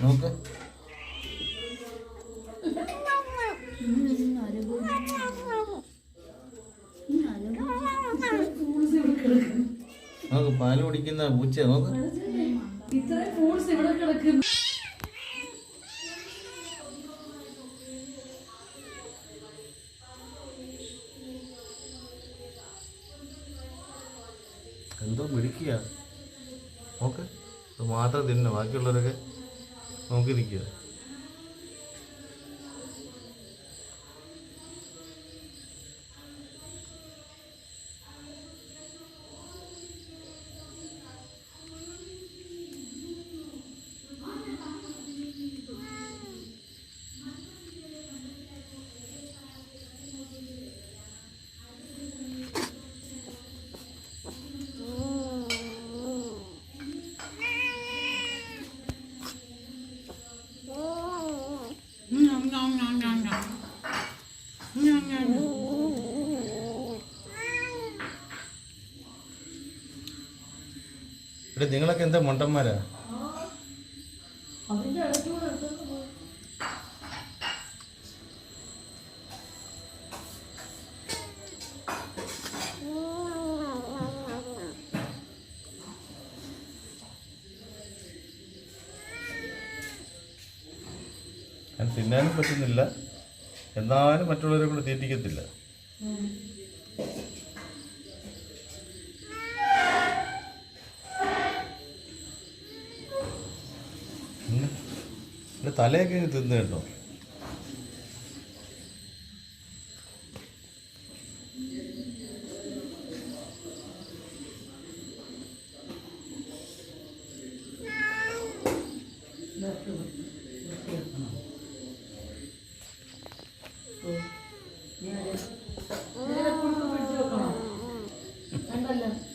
നോക്ക്. നോക്ക് പാല് കുടിക്കുന്ന പൂച്ച നോക്ക്. എന്തോ പിടിക്കുക നോക്ക്. ഇത് മാത്രം തിന്നു, ബാക്കിയുള്ളവരൊക്കെ നോക്കി നിൽക്കുക. ഇവിടെ നിങ്ങളൊക്കെ എന്താ മണ്ടന്മാരാ? ഞാൻ തിന്നാനും പറ്റുന്നില്ല, എന്നാലും മറ്റുള്ളവരെ കൂടെ തീറ്റിക്കത്തില്ല. എൻ്റെ തലയൊക്കെ തിന്നു കേട്ടോ. വേണ്ടല്ലോ.